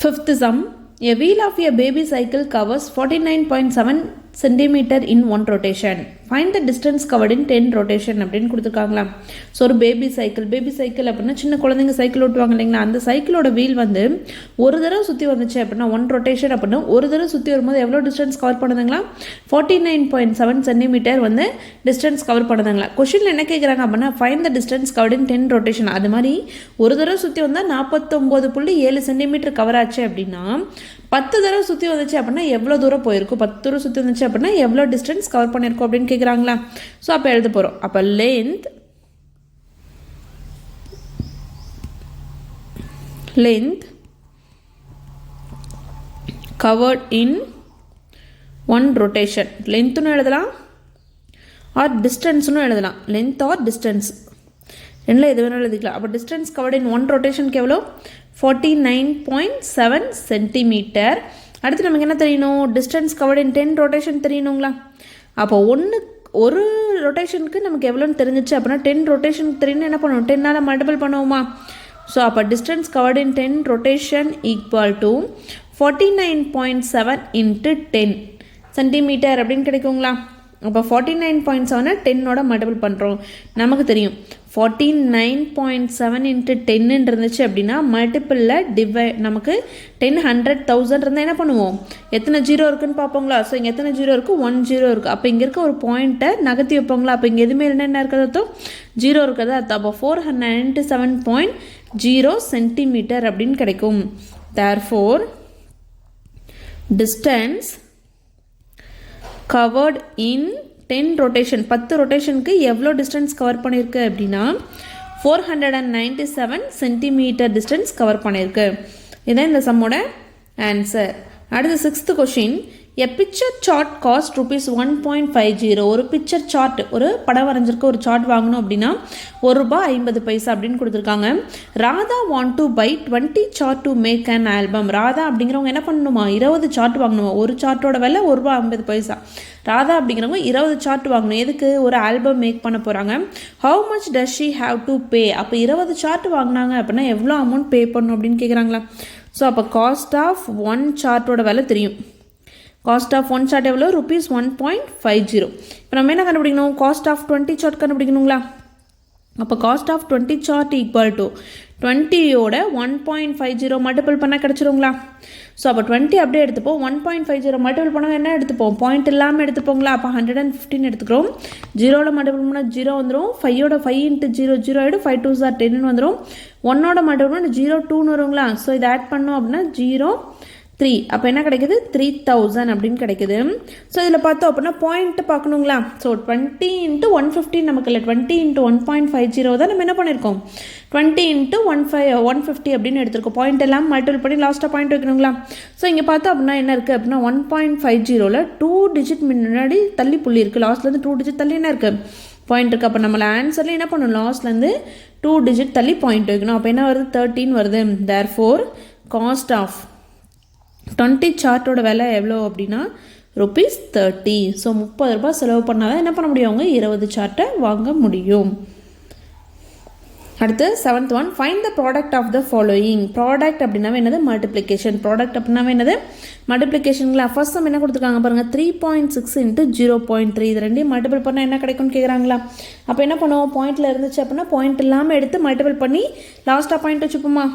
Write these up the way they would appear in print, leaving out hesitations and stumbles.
Fifth sum, a wheel of a baby cycle covers 49.7 centimeter in one rotation. Find the distance covered in 10 rotation அப்படின்னு கொடுத்துருக்காங்களா. So ஒரு baby cycle அப்படின்னா சின்ன குழந்தைங்க cycle ஓட்டுவாங்க இல்லைங்களா, அந்த சைக்கிளோட வீல் வந்து ஒரு தடவை சுற்றி வந்துச்சு அப்படின்னா ஒன் ரொட்டேஷன் அப்படின்னா ஒரு தடவை சுற்றி வரும்போது எவ்வளோ டிஸ்டன்ஸ் கவர் பண்ணுதுங்களா, 49.7 சென்டிமீட்டர் வந்து டிஸ்டன்ஸ் கவர் பண்ணுதுங்களா. கொஷினில் என்ன கேட்குறாங்க அப்படின்னா find the distance covered in 10 rotation. அது மாதிரி ஒரு தடவை சுற்றி வந்தால் 49.7 சென்டிமீட்டர் கவர் ஆச்சு அப்படின்னா 10 தடவை சுற்றி வந்துச்சு அப்படின்னா எவ்வளோ தூரம் போயிருக்கும், 10 தடவை சுற்றி வந்துச்சு அப்படின்னா எவ்வளோ டிஸ்டன்ஸ் கவர் பண்ணியிருக்கோம் அப்படின்னு கேட்குறாங்களா. ஸோ அப்போ எழுத போகிறோம். அப்போ length covered in one rotation. லென்த்துன்னு எழுதலாம் ஆர் டிஸ்டன்ஸ்னு எழுதலாம். லென்த் ஆர் டிஸ்டன்ஸ் ரெண்டில் எது வேணாலும் எழுதிக்கலாம். அப்போ டிஸ்டன்ஸ் கவர்ட் இன் ஒன் ரொட்டேஷனுக்கு எவ்வளோ 49.7 சென்டிமீட்டர். அடுத்து நமக்கு என்ன தெரியணும், டிஸ்டன்ஸ் கவர்ட் இன் 10 ரொட்டேஷன் தெரியணுங்களா. அப்போ ஒரு ரொட்டேஷனுக்கு நமக்கு எவ்வளோன்னு தெரிஞ்சிச்சு அப்படின்னா 10 ரொட்டேஷனுக்கு தெரியணும் என்ன பண்ணணும், 10ஆல் மல்டிபிள் பண்ணுவோமா. ஸோ அப்போ distance covered in 10 rotation equal to 49.7 into 10 centimetre அப்படின்னு கிடைக்குங்களா. அப்போ 49.7 10ஓட மல்டிபிள் பண்ணுறோம். நமக்கு தெரியும் 49.7 இன்ட்டு 10 இருந்துச்சு அப்படின்னா மல்டிப்பிளில் நமக்கு 10 100 1000 இருந்தால் என்ன பண்ணுவோம், எத்தனை ஜீரோ இருக்குன்னு பார்ப்போங்களா. ஸோ இங்கே எத்தனை ஜீரோ இருக்குது, 1 ஜீரோ இருக்குது. அப்போ இங்கே இருக்க ஒரு பாயிண்ட்டை நகர்த்தி வைப்போங்களா. அப்போ இங்கே எதுவுமே என்ன இருக்கிறதோ ஜீரோ இருக்கிறது அர்த்தம். அப்போ 497.0 சென்டிமீட்டர் அப்படின்னு கிடைக்கும். Therefore distance covered in 10 rotation 10 ரொட்டேஷனுக்கு எவ்வளோ டிஸ்டன்ஸ் கவர் பண்ணியிருக்கு அப்படின்னா 497 சென்டிமீட்டர் டிஸ்டன்ஸ் கவர் பண்ணியிருக்கு. இதுதான் இந்த சம்மோட ஆன்சர். அடுத்து 6th question, a picture chart cost ₹1.50. ஒரு பிக்சர் சார்ட், ஒரு படம் வரைஞ்சிருக்க ஒரு சார்ட் வாங்கணும் அப்படின்னா ₹1.50 அப்படின்னு கொடுத்துருக்காங்க. Radha want to buy 20 chart to make an album. Radha அப்படிங்கிறவங்க என்ன பண்ணணுமா, 20 சார்ட் வாங்கணுமா. ஒரு சார்ட்டோட விலை ₹1.50. ராதா அப்படிங்கிறவங்க 20 சார்ட் வாங்கணும். எதுக்கு, ஒரு ஆல்பம் மேக் பண்ண போகிறாங்க. How much does she have to pay. அப்போ 20 சார்ட் வாங்கினாங்க அப்படின்னா எவ்வளோ அமௌண்ட் பே பண்ணணும் அப்படின்னு கேட்குறாங்களா. ஸோ அப்போ காஸ்ட் ஆஃப் ஒன் சார்ட்டோட விலை தெரியும். காஸ்ட் ஆஃப் ஒன் சார்ட் எவ்வளோ, ₹1.50. இப்போ நம்ம என்ன கண்டுபிடிக்கணும், காஸ்ட் ஆஃப் 20 சார்ட் கண்டுபிடிக்கணுங்களா. அப்போ cost of 20 shirt equal to 20யோட 1.50 மல்டிபிள் பண்ணால் கிடச்சிருங்களா. ஸோ அப்போ 20 அப்படியே எடுத்துப்போம். 1.50 மல்டிபிள் பண்ணால் என்ன எடுத்துப்போம், பாயிண்ட் இல்லாமல் எடுத்துப்போங்களா. அப்போ 115 எடுத்துக்கிறோம். ஜீரோவில் மல்டிபிள் பண்ணால் 0 வந்துடும். 5யோட 5 இன்ட்டு 0 0 ஆகிடும். 5 2s are 10 வந்துடும். 1ஓட மல்டிபிள் பண்ணால் 0 2ன்னு வருங்களா. ஸோ இதை ஆட் பண்ணோம் அப்படின்னா 0 3. அப்போ என்ன கிடைக்குது, 3000 அப்படின்னு கிடைக்குது. ஸோ இதில் பார்த்தோம் அப்படின்னா பாயிண்ட்டு பார்க்கணுங்களா. ஸோ 20 இன்ட்டு 150 நமக்கு இல்லை, 20 இன்ட்டு 1.50 தான் நம்ம என்ன பண்ணியிருக்கோம், 20 இன்ட்டு 150 அப்படின்னு எடுத்திருக்கோம். பாயிண்ட் எல்லாம் மல்டிபிள் பண்ணி லாஸ்ட்டாக பாயிண்ட் வைக்கணுங்களா. ஸோ இங்கே பார்த்தோம் அப்படின்னா என்ன இருக்குது அப்படின்னா 1.50ல் 2 டிஜிட் முன்னாடி தள்ளி புள்ளி இருக்குது. லாஸ்ட்லேருந்து 2 டிஜிட் தள்ளி என்ன இருக்குது, பாயிண்ட் இருக்குது. அப்போ நம்மளை ஆன்சரில் என்ன பண்ணணும், லாஸ்ட்லேருந்து 2 டிஜிட் தள்ளி பாயிண்ட் வைக்கணும். அப்போ என்ன வருது, 13 வருது. தேர்ஃபோர் காஸ்ட் ஆஃப் 20 சார்ட்டோட விலை எவ்வளோ அப்படின்னா ₹30. ஸோ ₹30 செலவு பண்ணால் தான் என்ன பண்ண முடியும், அவங்க 20 சார்ட்டை வாங்க முடியும். அடுத்து 7th one, find the product of the following. Product அப்படின்னாவே என்னது, மல்டிப்ளிகேஷன். ப்ராடக்ட் அப்படின்னாவே என்னது, மல்டிப்ளிகேஷன்களா. ஃபர்ஸ்ட் சம் என்ன கொடுத்துருக்காங்க பாருங்கள், 3.6 இன்ட்டு 0.3. இது ரெண்டையும் மல்டிபிள் பண்ணால் என்ன கிடைக்கும்னு கேட்குறாங்களா. அப்போ என்ன பண்ணுவோம், பாயிண்டில் இருந்துச்சு அப்படின்னா பாயிண்ட் இல்லாமல் எடுத்து மல்டிபிள் பண்ணி லாஸ்ட்டாக பாயிண்ட் வச்சுப்போமா.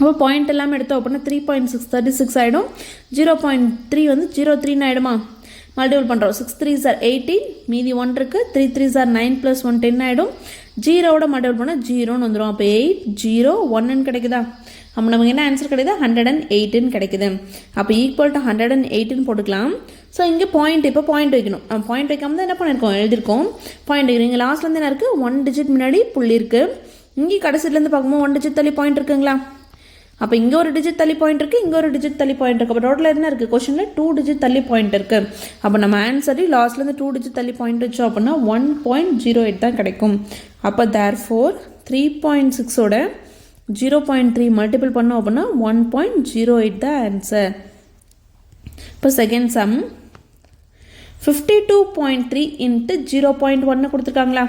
அப்போ பாயிண்ட் எல்லாம் எடுத்தோம் அப்படின்னா 3.6 36 ஆகிடும். 0.3 வந்து 03 ஆகிடுமா. மல்டிபிள் பண்ணுறோம். 6 3s are 18, மீதி 1 இருக்குது. 3 3s are 9 + 1 10 ஆகிடும். ஜீரோவோட மல்டிபிள் பண்ணால் 0ன்னு வந்துடும். அப்போ 8 0 1ன்னு கிடைக்குதா. அப்போ நமக்கு என்ன ஆன்சர் கிடைக்குது, 108ன்னு கிடைக்குது. அப்போ ஈக்குவல் டு 108ன்னு போட்டுக்கலாம். ஸோ இங்கே பாயிண்ட், இப்போ பாயிண்ட் வைக்கணும். பாயிண்ட் வைக்காம தான் என்ன பண்ணியிருக்கோம், எழுதியிருக்கோம். பாயிண்ட் வைக்கணும். இங்கே லாஸ்ட்லேருந்து என்ன இருக்குது, 1 டிஜிட் முன்னாடி புள்ளி இருக்குது. இங்கே கடைசிலேருந்து பார்க்கும்போது 1 டிஜிட் தள்ளி பாயிண்ட் இருக்குங்களா. அப்போ இங்கே ஒரு டிஜிட் தள்ளி பாயிண்ட் இருக்குது, இங்கே ஒரு டிஜிட் தள்ளி பாயிண்ட் இருக்குது. அப்போ டோட்டல் என்ன இருக்குது, கொஷனில் 2 டிஜிட் தள்ளி பாயிண்ட் இருக்குது. அப்போ நம்ம ஆன்சரி லாஸ்ட்லேருந்து 2 டிஜிட் தள்ளி பாயிண்ட் வச்சோம் அப்படின்னா 1.08 தான் கிடைக்கும். அப்போ தேர்ஃபோர் 3.6ஓட 0.3 மல்டிபிள் பண்ணோம் அப்படின்னா 1.08 தான் ஆன்சர். இப்போ செகண்ட் சம், 52.3 இன்ட்டு 0.1 கொடுத்துருக்காங்களா.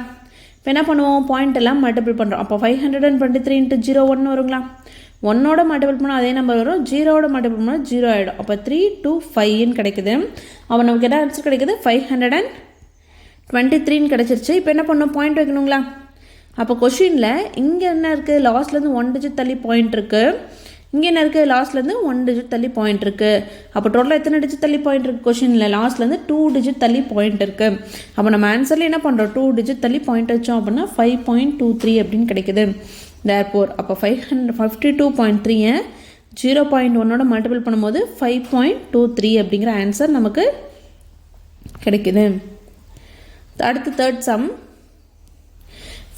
இப்போ என்ன பண்ணுவோம், பாயிண்ட் எல்லாம் மல்டிபிள் பண்ணுறோம். அப்போ 523 இன்ட்டு 0 1 வருங்களா. 1ஓட மல்டிபிள் பண்ணால் அதே நம்பர் வரும், 0ஓட மல்டிபிள் பண்ணால் 0 ஆகிடும். அப்போ 3 2 5ன்னு கிடைக்குது. அப்போ நமக்கு என்ன ஆன்சர் கிடைக்குது? 523ன்னு கிடச்சிருச்சு. இப்போ என்ன பண்ணணும்? பாயிண்ட் வைக்கணுங்களா? அப்போ கொஷினில் இங்கே என்ன இருக்குது? லாஸ்ட்லேருந்து 1 டிஜிட் தள்ளி பாயிண்ட் இருக்குது. இங்கே என்ன இருக்குது? லாஸ்ட்லேருந்து 1 டிஜிட் தள்ளி பாயிண்ட் இருக்குது. அப்போ டோட்டலாக எத்தனை டிஜிட் தள்ளி பாயிண்ட் இருக்குது? கொஷினில் லாஸ்ட்லேருந்து 2 டிஜிட் தள்ளி பாயிண்ட் இருக்குது. அப்போ நம்ம ஆன்சரில் என்ன பண்ணுறோம்? 2 டிஜிட் தள்ளி பாயிண்ட் வச்சோம் அப்படின்னா 5.23 அப்படின்னு கிடைக்குது. தேர்ஃபோர் அப்போ 552.3 0.1ஓட மல்டிபிள் பண்ணும்போது 5.23 அப்படிங்கிற ஆன்சர் நமக்கு கிடைக்குது. அடுத்து தேர்ட் சம்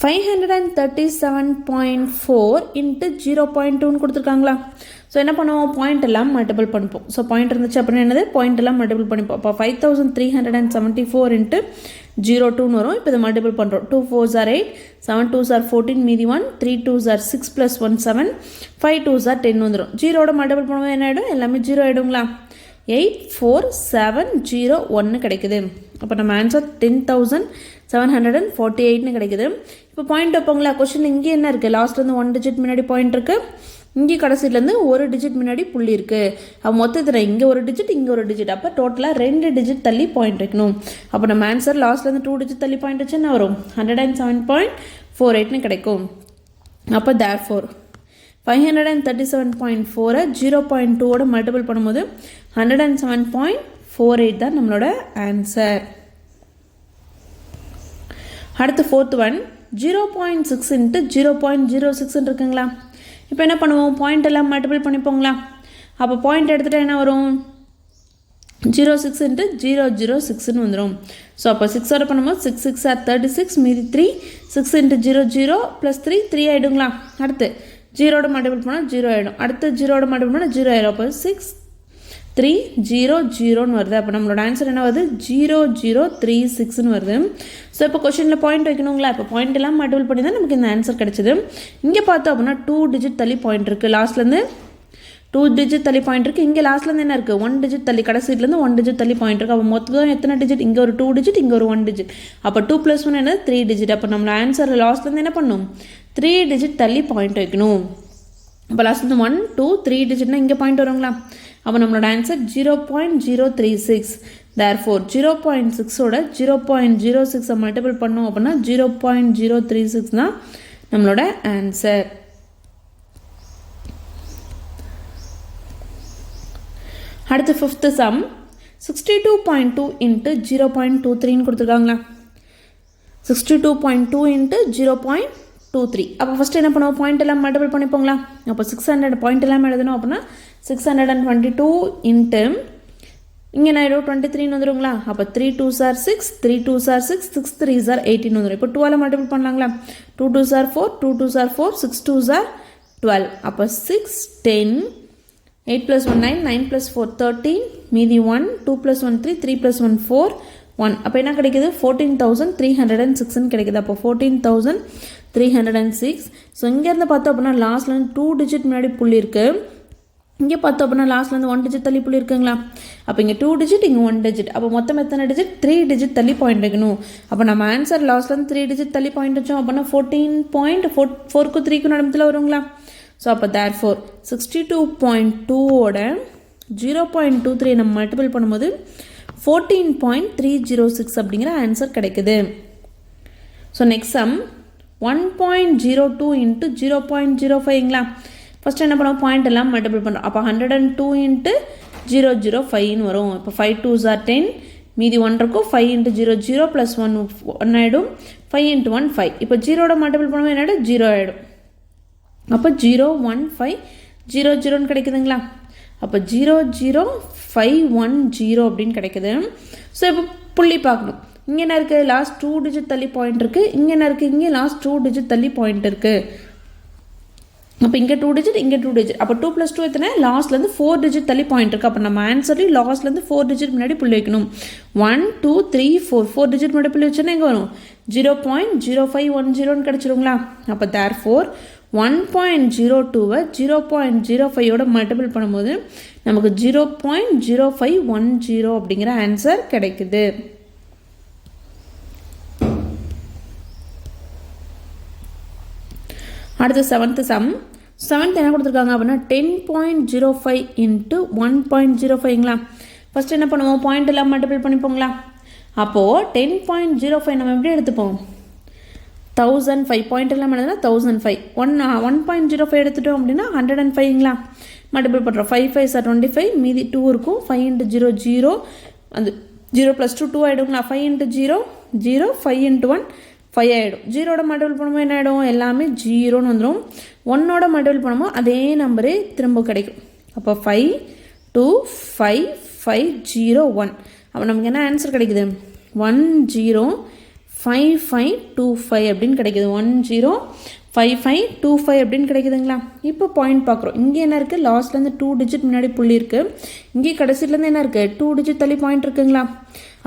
537.4 இன்ட்டு 0.2ன்னு கொடுத்துருக்காங்களா? ஸோ என்ன பண்ணுவோம்? பாயிண்ட் எல்லாம் மல்டிபிள் பண்ணிப்போம். ஸோ பாயிண்ட் இருந்துச்சு அப்படின்னா என்னது? பாயிண்ட் எல்லாம் மல்டிபிள் பண்ணிப்போம். அப்போ 5374 இன்ட்டு 02ன்னு வரும். இப்போ இதை மல்டிபிள் பண்ணுறோம். 2 4s are 8, 7 2s are 14, மீதி 1, 3 2s are 6 + 1 7, 5 2s are 10 வந்துடும். 0ஓட மல்டிபிள் பண்ணும்போது என்ன ஆகிடும்? எல்லாமே 0 ஆகிடுங்களா? 84701 கிடைக்குது. அப்போ நம்ம ஆன்சர் 10,748ன்னு கிடைக்குது. இப்போ பாயிண்ட் வைப்போங்களா? கொஸ்டின் இங்கே என்ன இருக்குது? லாஸ்ட்லேருந்து 1 டிஜிட் முன்னாடி பாயிண்ட் இருக்குது, இங்கே கடைசியிலேருந்து 1 டிஜிட் முன்னாடி புள்ளி இருக்குது. அப்போ மொத்தத்தில் இங்கே 1 டிஜிட், இங்கே 1 டிஜிட், அப்போ டோட்டலாக 2 டிஜிட் தள்ளி பாயிண்ட் வைக்கணும். அப்போ நம்ம ஆன்சர் லாஸ்ட்லேருந்து 2 டிஜிட் தள்ளி பாயிண்ட் வச்சு என்ன வரும்? 107.48ன்னு கிடைக்கும். அப்போ தேர்ஃபோர் 537.4 0.2ஓட மல்டிபிள் பண்ணும்போது 107.48 தான் நம்மளோட ஆன்சர். அடுத்து ஃபோர்த் ஒன் 0.6 இன்ட்டு 0.06 இருக்குங்களா? இப்போ என்ன பண்ணுவோம்? பாயிண்ட் எல்லாம் மல்டிபிள் பண்ணிப்போங்களா? அப்போ பாயிண்ட் எடுத்துகிட்டு என்ன வரும்? 06 இன்ட்டு 006ன்னு வந்துடும். ஸோ அப்போ 6ஓட பண்ணும்போது 6 6 are 36, மீதி 3, 6 இன்ட்டு 00 + 3 3 ஆகிடுங்களா? அடுத்து 0ஓட மல்டிபிள் பண்ணால் 0 ஆகிடும். அடுத்து 0ஓட மல்டிபிள் பண்ணால் 0 ஆகிடும். அப்போ 6 3 0 0ன்னு வருது. அப்போ நம்மளோட ஆன்சர் என்ன வருது? 0036ன்னு வருது. ஸோ இப்போ கொஷினில் பாயிண்ட் வைக்கணுங்களா? இப்போ பாயிண்ட் எல்லாம் மல்டிபிள் பண்ணி தான் நமக்கு இந்த ஆன்சர் கிடச்சிது. இங்கே பார்த்தோம் அப்படின்னா 2 டிஜிட் தள்ளி பாயிண்ட் இருக்குது. லாஸ்ட்லேருந்து 2 டிஜிட் தள்ளி பாயிண்ட் இருக்குது. இங்கே லாஸ்ட்லேருந்து என்ன இருக்குது? 1 டிஜிட் தள்ளி, கடைசியிலேருந்து 1 டிஜிட் தள்ளி பாயிண்ட் இருக்குது. அப்போ மொத்தம் எத்தனை டிஜிட்? இங்கே ஒரு 2 டிஜிட், இங்கே ஒரு 1 டிஜிட். அப்போ 2 + 1 என்னது? 3 டிஜிட். அப்போ நம்மளோட ஆன்சர் லாஸ்ட்லேருந்து என்ன பண்ணணும்? 3 டிஜிட் தள்ளி பாயிண்ட் வைக்கணும். அப்போ லாஸ்ட்லேருந்து 1 2 3 டிஜிட்னா இங்கே பாயிண்ட் வருங்களா? அப்போ நம்மளோட ஆன்சர் 0.036. தேர்ஃபோர் 0.6ஓட 0.06 மல்டிபிள் பண்ணோம் அப்படின்னா 0.036 தான் நம்மளோட ஆன்சர். அடுத்து ஃபிஃப்த்து சம் 62.2 இன்ட்டு 0.23ன்னு கொடுத்துருக்காங்களா? 62.2 இன்ட்டு 0.23. அப்போ ஃபஸ்ட்டு என்ன பண்ணுவோம்? பாயிண்ட் எல்லாம் மல்டிபிள் பண்ணிப்போங்களா? அப்போ 600 பாயிண்ட் எல்லாம் எழுதணும் அப்படின்னா 622 இன்ட்டு இங்கே என்ன ஆகிடும்? 23ன்னு வந்துடுங்களா? அப்போ 3 2s are 6, 3 2s are 6, 6 3s are 18 வந்துடும். இப்போ 12 multiple பண்ணலாங்களா? 2 2s are 4, 2 2s are 4, 6 2s are 12. அப்போ 6 10, 8 + 1 9, 9 + 4 13, மீதி 1, 2 + 1 3, 3 + 1 4 1. அப்போ என்ன கிடைக்குது? 14,306ன்னு கிடைக்குது. அப்போ 14,306. ஸோ இங்கேருந்து பார்த்தோம் அப்படின்னா லாஸ்ட்லேருந்து 2 டிஜிட் முன்னாடி புள்ளி இருக்குது. இங்கே பார்த்தோம் அப்படின்னா லாஸ்ட்லேருந்து 1 டிஜிட் தள்ளி புள்ளி இருக்குங்களா? அப்போ இங்கே 2 டிஜிட், இங்கே 1 டிஜிட். அப்போ மொத்தம் எத்தனை டிஜிட்? 3 டிஜிட் தள்ளி பாயிண்ட் வைக்கணும். அப்போ நம்ம ஆன்சர் லாஸ்ட்லேருந்து 3 டிஜிட் தள்ளி பாயிண்ட் வச்சோம் அப்படின்னா 14.4க்கு 3க்கு நடுமத்தில் வருங்களா? ஸோ அப்போ தேர்ஃபோர் 62.2ஓட 0.23 நம்ம மல்டிபிள் பண்ணும்போது 14.306 அப்படிங்கிற ஆன்சர் கிடைக்குது. ஸோ நெக்ஸ்ட் சம் 1.02 இன்ட்டு 0.05ங்களா? ஃபஸ்ட்டு என்ன பண்ணுவோம்? பாயிண்ட் எல்லாம் மல்டிபிள் பண்ணுறோம். அப்போ 102 இன்ட்டு 005ன்னு வரும். இப்போ 5 2s are 10, மீதி 1 இருக்கும். 5 இன்ட்டு 00 + 1 ஆகிடும். 5 இன்ட்டு 1 5. இப்போ 0ஓட மல்டிபிள் பண்ணும்போது என்ன ஆகிடும்? 0 ஆகிடும். அப்போ 01500ன்னு கிடைக்குதுங்களா? அப்போ 00510 அப்படின்னு கிடைக்குது. ஸோ இப்போ புள்ளி பார்க்கணும். இங்கே என்ன இருக்குது? லாஸ்ட் 2 டிஜிட் தள்ளி பாயிண்ட் இருக்குது. இங்கே என்ன இருக்குது? இங்கே லாஸ்ட் 2 டிஜிட் தள்ளி பாயிண்ட் இருக்குது. அப்போ இங்கே 2 டிஜிட், இங்கே 2 டிஜிட். அப்போ 2 + 2 எத்தனை? லாஸ்ட்லேருந்து 4 டிஜிட் தள்ளி பாயிண்ட் இருக்குது. அப்போ நம்ம ஆன்சர்லேயும் லாஸ்ட்லேருந்து 4 டிஜிட் முன்னாடி புள்ளி வைக்கணும். 1 2 3 4 டிஜிட் முன்னாடி புள்ளி வச்சோன்னா எங்கே வரும்? 0.0510ன்னு கிடச்சிருங்களா? அப்போ தேர்ஃபோர் 1.02வை 0.05ஓட மல்டிபிள் பண்ணும்போது நமக்கு 0.0510 அப்படிங்கிற ஆன்சர் கிடைக்குது. அடுத்து 7th சம். செவன்த் என்ன கொடுத்துருக்காங்க அப்படின்னா 10.05 இன்ட்டு 1.05ங்களா. ஃபஸ்ட் என்ன பண்ணுவோம், பாயிண்ட் எல்லாம் மல்டிபிள் பண்ணிப்போங்களா. அப்போது 10.05 நம்ம எப்படி எடுத்துப்போம், 1005 பாயிண்ட் எல்லாம் என்னதுன்னா 1005. 1.05 எடுத்துட்டோம் அப்படின்னா 105ங்களா. மல்டிபிள் பண்ணுறோம். 5 5 சார் 25, மீதி 2 இருக்கும். 5 இன்ட்டு 0 0, அந்த 0 + 2 2 ஆகிடுங்களா. 5 இன்ட்டு 0 0, 5 இன்ட்டு 1 5 ஆகிடும். 0 மல்டிபிள் பண்ணும்போது என்ன ஆகிடும், எல்லாமே 0ன்னு வந்துடும். 1 மல்டிபிள் பண்ணும்போது அதே நம்பரே திரும்ப கிடைக்கும். அப்போ 5 2 5 5 0 1. அப்போ நமக்கு என்ன ஆன்சர் கிடைக்குது, 105525 அப்படின்னு கிடைக்குது. 105525 அப்படின்னு கிடைக்குதுங்களா. இப்போ பாயிண்ட் பார்க்குறோம். இங்கே என்ன இருக்குது, லாஸ்ட்லேருந்து 2 டிஜிட் முன்னாடி புள்ளி இருக்குது. இங்கே கடைசிலேருந்து என்ன இருக்குது, 2 டிஜிட் தள்ளி பாயிண்ட் இருக்குங்களா.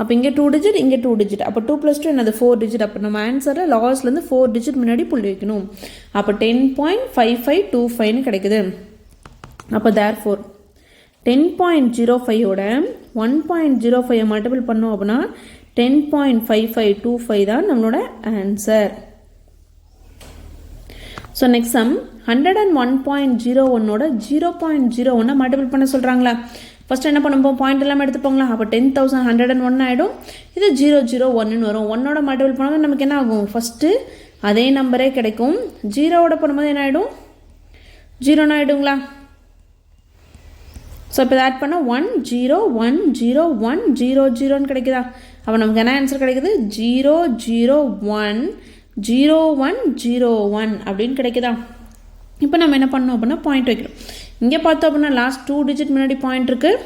அப்போ இங்கே 2 டிஜிட், இங்கே 2 டிஜிட். அப்போ 2 + 2 என்னது 4 டிஜிட். அப்போ நம்ம ஆன்சரில் லாஸ்ட்லேருந்து 4 டிஜிட் முன்னாடி புள்ளி வைக்கணும். அப்போ 10.5525ன்னு கிடைக்குது. அப்போ தேர்ஃபோர் 10.05ஓட 1.05 மல்டிபிள் பண்ணோம் அப்படின்னா 10.5525 தான் நம்மளோட ஆன்சர். ஸோ நெக்ஸ்ட் சம் 101.01ஓட 0.01 மல்டிபிள் பண்ண சொல்கிறாங்களா. ஃபஸ்ட்டு என்ன பண்ணுவோம், பாயிண்ட் எல்லாம் எடுத்துப்போங்களா. அப்போ 10,101 ஆகிடும். இது 001ன்னு வரும். 1ஓட மல்டிபிள் பண்ணும்போது நமக்கு என்ன ஆகும், ஃபஸ்ட்டு அதே நம்பரே கிடைக்கும். 0ஓட பண்ணும்போது என்ன ஆகிடும், 0ன்னு ஆகிடுங்களா. ஸோ இப்போ ஆட் பண்ணால் 1 0 1 0 1 0 0ன்னு கிடைக்குதா. அப்போ நமக்கு என்ன ஆன்சர் கிடைக்குது, 0 0 1 0 1 0 1 அப்படின்னு கிடைக்குதா. இப்போ நம்ம என்ன பண்ணோம் அப்படின்னா பாயிண்ட் வைக்கிறோம். இங்கே பார்த்தோம் அப்படின்னா லாஸ்ட் 2 டிஜிட் முன்னாடி பாயிண்ட் இருக்குது.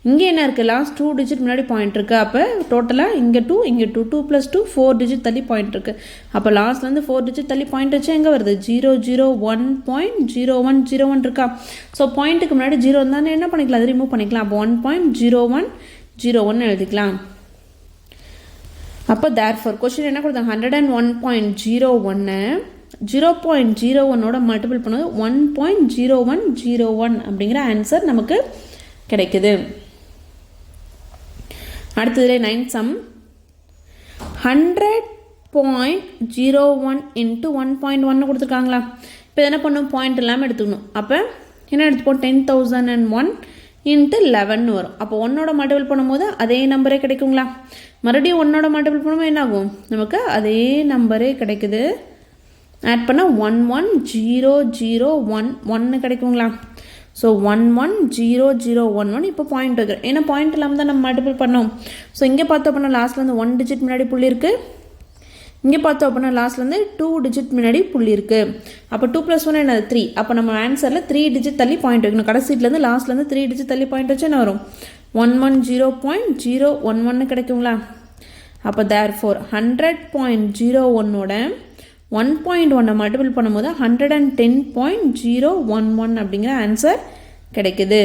இங்கே என்ன இருக்குது, லாஸ்ட் 2 டிஜிட் முன்னாடி பாயிண்ட் இருக்குது. அப்போ டோட்டலாக இங்கே 2 இங்கே 2 2 + 2 4 டிஜிட் தள்ளி பாயிண்ட் இருக்குது. அப்போ லாஸ்ட்லேருந்து 4 டிஜிட் தள்ளி பாயிண்ட் வச்சா எங்கே வருது, 001.0101 இருக்கா. ஸோ பாயிண்ட்டுக்கு முன்னாடி 0 இருந்தால் என்ன பண்ணிக்கலாம், அது ரிமூவ் பண்ணிக்கலாம். அப்போ 1.0101 எழுதிக்கலாம். அப்போ தேர்ஃபோர் கொஸ்டின் என்ன கொடுத்தாங்க, 101.01 0.01ஓட மல்டிபிள் பண்ணது 1.0101 அப்படிங்கிற ஆன்சர் நமக்கு கிடைக்குது. அடுத்ததுல 9th சம் 100.01 இன்ட்டு 1.1 கொடுத்துருக்காங்களா. இப்போ என்ன பண்ணும், பாயிண்ட் இல்லாமல் எடுத்துக்கணும். அப்போ என்ன எடுத்துப்போம், 10,001 இன்ட்டு 11 வரும். அப்போ 1ஓட மல்டிபிள் பண்ணும்போது அதே நம்பரே கிடைக்குங்களா. மறுபடியும் 1ஓட மல்டிபிள் பண்ணும்போது என்ன ஆகும், நமக்கு அதே நம்பரே கிடைக்குது. ஆட் பண்ணால் 110011 கிடைக்குங்களா. ஸோ 110011. இப்போ பாயிண்ட் வைக்கிறோம். ஏன்னா பாயிண்ட் இல்லாமல் தான் நம்ம மல்டிபிள் பண்ணோம். ஸோ இங்கே பார்த்தோம் அப்படின்னா லாஸ்ட்லேருந்து 1 டிஜிட் முன்னாடி புள்ளி இருக்குது. இங்கே பார்த்தோம் அப்படின்னா லாஸ்ட்லேருந்து 2 டிஜிட் முன்னாடி புள்ளி இருக்குது. அப்போ 2 + 1 என்னது 3. அப்போ நம்ம ஆன்சரில் 3 டிஜிட் தள்ளி பாயிண்ட் வைக்கணும். கடைசிலேருந்து லாஸ்ட்லேருந்து 3 டிஜிட் தள்ளி பாயிண்ட் வச்சு என்ன வரும், 110.011 கிடைக்குங்களா. அப்போ தேர்ஃபோர் 100.01ஓட 1.1 மல்டிபிள் பண்ணும்போது 110.011 அப்படிங்கிற ஆன்சர் கிடைக்குது.